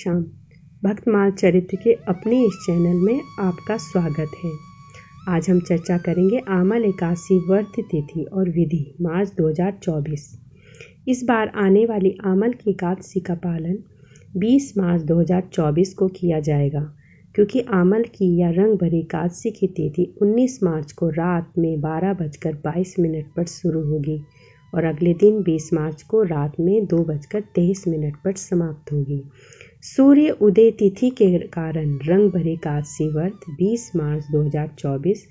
शाम। भक्तमाल चरित्र के अपने इस चैनल में आपका स्वागत है। आज हम चर्चा करेंगे आमल एकादशी व्रत तिथि और विधि मार्च 2024। इस बार आने वाली आमल की एकादशी का पालन 20 मार्च 2024 को किया जाएगा, क्योंकि आमल की या रंग भरी एकादशी की तिथि 19 मार्च को रात में 12:22 पर शुरू होगी और अगले दिन 20 मार्च को रात में 2:23 पर समाप्त होगी। सूर्य उदय तिथि के कारण रंग भरी एकादशी व्रत 20 मार्च 2024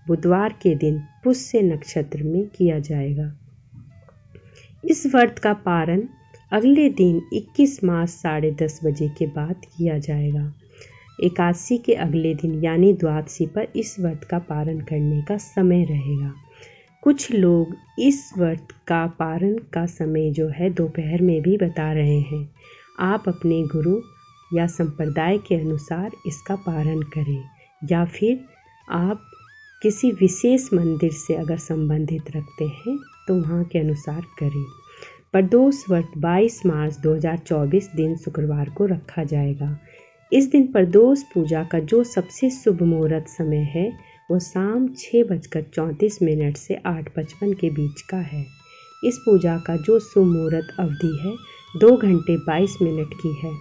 बुधवार के दिन पुष्य नक्षत्र में किया जाएगा। इस व्रत का पारण अगले दिन 21 मार्च 10:30 बजे के बाद किया जाएगा। एकादशी के अगले दिन यानी द्वादशी पर इस व्रत का पारण करने का समय रहेगा। कुछ लोग इस व्रत का पारण का समय जो है दोपहर में भी बता रहे हैं। आप अपने गुरु या संप्रदाय के अनुसार इसका पारण करें, या फिर आप किसी विशेष मंदिर से अगर संबंधित रखते हैं तो वहाँ के अनुसार करें। प्रदोष व्रत 22 मार्च 2024 दिन शुक्रवार को रखा जाएगा। इस दिन प्रदोष पूजा का जो सबसे शुभ मुहूर्त समय है वो शाम 6:34 से 8:55 के बीच का है। इस पूजा का जो शुभ मुहूर्त अवधि है 2 घंटे 22 मिनट की है।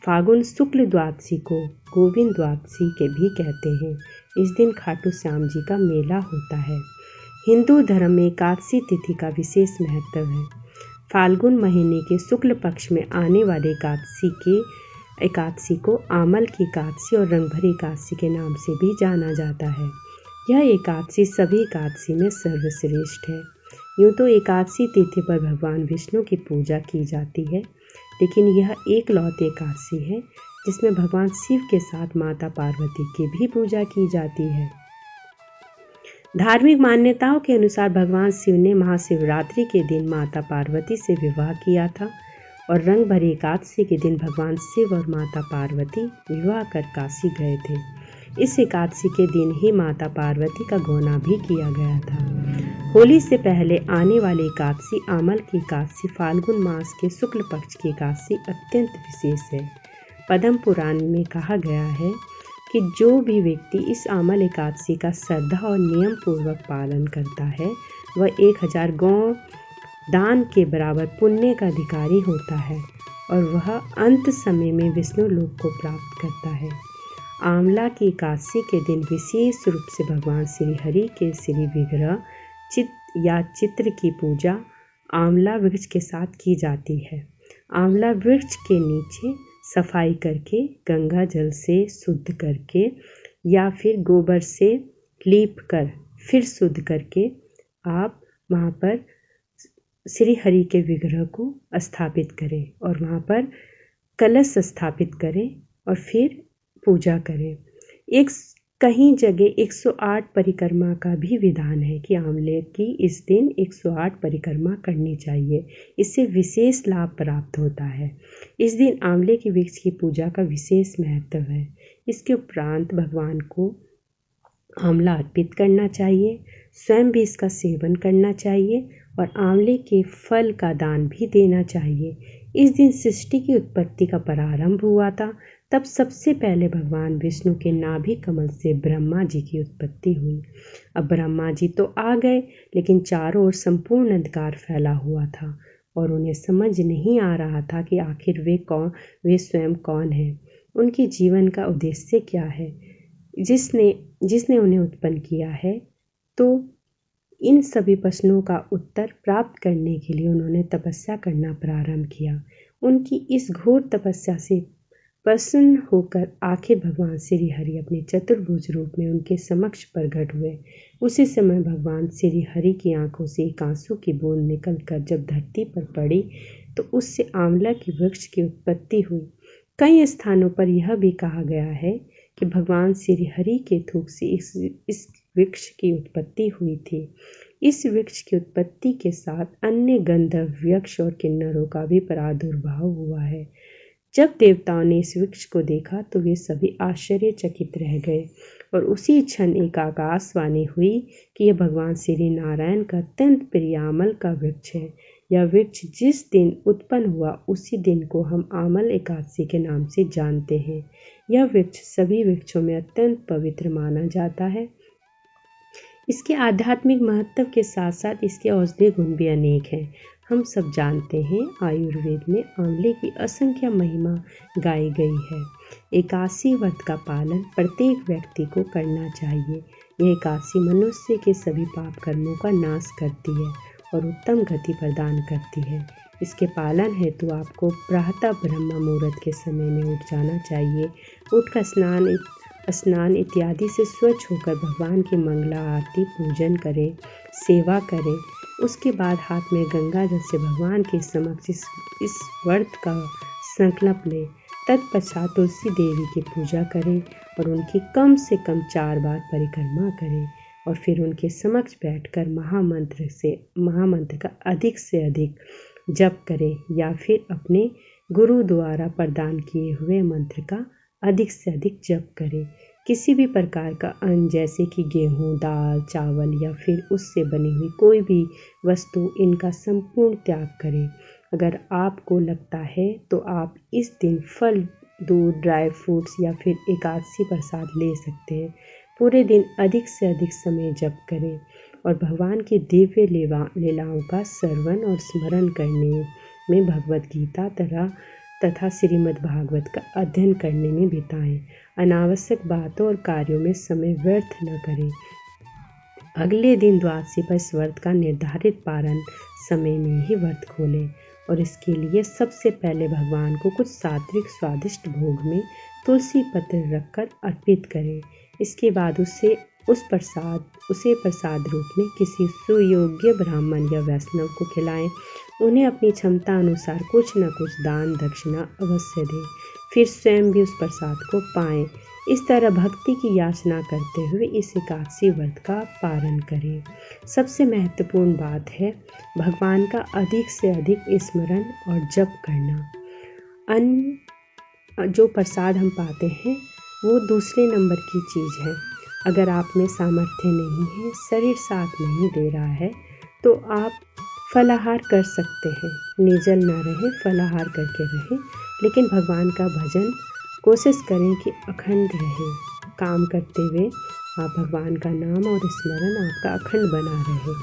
फागुन शुक्ल द्वादशी को गोविंद द्वादशी के भी कहते हैं। इस दिन खाटू श्याम जी का मेला होता है। हिंदू धर्म में एकादशी तिथि का विशेष महत्व है। फाल्गुन महीने के शुक्ल पक्ष में आने वाले एकादशी को आमल की एकादशी और रंग भरी एकादशी के नाम से भी जाना जाता है। यह एकादशी सभी एकादशी में सर्वश्रेष्ठ है। यूँ तो एकादशी तिथि पर भगवान विष्णु की पूजा की जाती है, लेकिन यह एकलौती एकादशी है जिसमें भगवान शिव के साथ माता पार्वती की भी पूजा की जाती है। धार्मिक मान्यताओं के अनुसार भगवान शिव ने महाशिवरात्रि के दिन माता पार्वती से विवाह किया था और रंग भरी एकादशी के दिन भगवान शिव और माता पार्वती विवाह कर काशी गए थे। इस एकादशी के दिन ही माता पार्वती का गौना भी किया गया था। होली से पहले आने वाली एकादशी आमल की एकादशी फाल्गुन मास के शुक्ल पक्ष की एकादशी अत्यंत विशेष है। पद्म पुराण में कहा गया है कि जो भी व्यक्ति इस आमल एकादशी का श्रद्धा और नियम पूर्वक पालन करता है वह 1000 गौ दान के बराबर पुण्य का अधिकारी होता है और वह अंत समय में विष्णु लोक को प्राप्त करता है। आंवला की एकादशी के दिन विशेष रूप से भगवान श्री हरि के श्री विग्रह चित्र की पूजा आंवला वृक्ष के साथ की जाती है। आंवला वृक्ष के नीचे सफाई करके गंगा जल से शुद्ध करके या फिर गोबर से लीप कर फिर शुद्ध करके आप वहाँ पर श्री हरि के विग्रह को स्थापित करें और वहाँ पर कलश स्थापित करें और फिर पूजा करें। कहीं जगह 108 परिक्रमा का भी विधान है कि आंवले की इस दिन 108 परिक्रमा करनी चाहिए। इससे विशेष लाभ प्राप्त होता है। इस दिन आंवले के वृक्ष की पूजा का विशेष महत्व है। इसके उपरांत भगवान को आंवला अर्पित करना चाहिए, स्वयं भी इसका सेवन करना चाहिए और आंवले के फल का दान भी देना चाहिए। इस दिन सृष्टि की उत्पत्ति का प्रारंभ हुआ था। तब सबसे पहले भगवान विष्णु के नाभि कमल से ब्रह्मा जी की उत्पत्ति हुई। अब ब्रह्मा जी तो आ गए, लेकिन चारों ओर संपूर्ण अंधकार फैला हुआ था और उन्हें समझ नहीं आ रहा था कि आखिर वे स्वयं कौन हैं, उनके जीवन का उद्देश्य क्या है, जिसने उन्हें उत्पन्न किया है। तो इन सभी प्रश्नों का उत्तर प्राप्त करने के लिए उन्होंने तपस्या करना प्रारंभ किया। उनकी इस घोर तपस्या से प्रसन्न होकर आखिर भगवान श्री हरि अपने चतुर्भुज रूप में उनके समक्ष प्रकट हुए। उसी समय भगवान श्री हरि की आंखों से एक आंसू की बूंद निकलकर जब धरती पर पड़ी तो उससे आंवला की वृक्ष की उत्पत्ति हुई। कई स्थानों पर यह भी कहा गया है कि भगवान श्री हरि के थूक से इस वृक्ष की उत्पत्ति हुई थी। इस वृक्ष की उत्पत्ति के साथ अन्य गंधर्व यक्ष और किन्नरों का भी प्रादुर्भाव हुआ है। जब देवताओं ने इस वृक्ष को देखा तो वे सभी आश्चर्यचकित रह गए और उसी क्षण एक आकाशवाणी हुई कि यह भगवान श्री नारायण का अत्यंत प्रिय आमल का वृक्ष है। यह वृक्ष जिस दिन उत्पन्न हुआ उसी दिन को हम आमल एकादशी के नाम से जानते हैं। यह वृक्ष सभी वृक्षों में अत्यंत पवित्र माना जाता है। इसके आध्यात्मिक महत्व के साथ साथ इसके औषधीय गुण भी अनेक हैं। हम सब जानते हैं आयुर्वेद में आंवले की असंख्य महिमा गाई गई है। एकादशी व्रत का पालन प्रत्येक व्यक्ति को करना चाहिए। यह एकादशी मनुष्य के सभी पाप कर्मों का नाश करती है और उत्तम गति प्रदान करती है। इसके पालन हेतु आपको प्रातः ब्रह्म मुहूर्त के समय में उठ जाना चाहिए। उठकर स्नान इत्यादि से स्वच्छ होकर भगवान की मंगला आरती पूजन करें, सेवा करें। उसके बाद हाथ में गंगा जल से भगवान के समक्ष इस व्रत का संकल्प लें। तत्पश्चात तुलसी देवी की पूजा करें और उनकी कम से कम 4 बार परिक्रमा करें और फिर उनके समक्ष बैठकर महामंत्र का अधिक से अधिक जप करें या फिर अपने गुरु द्वारा प्रदान किए हुए मंत्र का अधिक से अधिक जप करें। किसी भी प्रकार का अन्न जैसे कि गेहूँ, दाल, चावल या फिर उससे बनी हुई कोई भी वस्तु, इनका संपूर्ण त्याग करें। अगर आपको लगता है तो आप इस दिन फल, दूध, ड्राई फ्रूट्स या फिर एकादशी प्रसाद ले सकते हैं। पूरे दिन अधिक से अधिक समय जप करें और भगवान की दिव्य लीलाओं का श्रवण और स्मरण करने में, भगवत गीता तथा श्रीमद् भागवत का अध्ययन करने में बिताएं। अनावश्यक बातों और कार्यों में समय व्यर्थ न करें। अगले दिन द्वादशी पर इस व्रत का निर्धारित पारण समय में ही व्रत खोलें और इसके लिए सबसे पहले भगवान को कुछ सात्विक स्वादिष्ट भोग में तुलसी पत्र रखकर अर्पित करें। इसके बाद उसे प्रसाद रूप में किसी सुयोग्य ब्राह्मण या वैष्णव को खिलाएं। उन्हें अपनी क्षमता अनुसार कुछ न कुछ दान दक्षिणा अवश्य दें, फिर स्वयं भी उस प्रसाद को पाएं। इस तरह भक्ति की याचना करते हुए इस एकादशी व्रत का पारण करें। सबसे महत्वपूर्ण बात है भगवान का अधिक से अधिक स्मरण और जप करना। अन्न जो प्रसाद हम पाते हैं वो दूसरे नंबर की चीज़ है। अगर आप में सामर्थ्य नहीं है, शरीर साथ नहीं दे रहा है, तो आप फलाहार कर सकते हैं। निर्जल ना रहें, फलाहार करके रहें, लेकिन भगवान का भजन कोशिश करें कि अखंड रहे। काम करते हुए आप भगवान का नाम और स्मरण आपका अखंड बना रहे।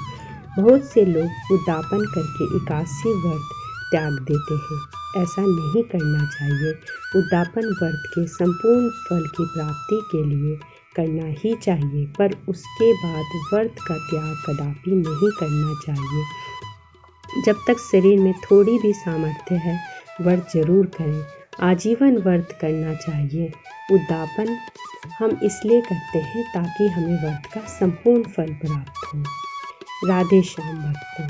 बहुत से लोग उद्यापन करके एकादशी व्रत त्याग देते हैं। ऐसा नहीं करना चाहिए। उद्यापन व्रत के संपूर्ण फल की प्राप्ति के लिए करना ही चाहिए, पर उसके बाद व्रत का त्याग कदापि नहीं करना चाहिए। जब तक शरीर में थोड़ी भी सामर्थ्य है, व्रत जरूर करें। आजीवन व्रत करना चाहिए। उद्यापन हम इसलिए करते हैं ताकि हमें व्रत का संपूर्ण फल प्राप्त हो। राधे श्याम भक्तों।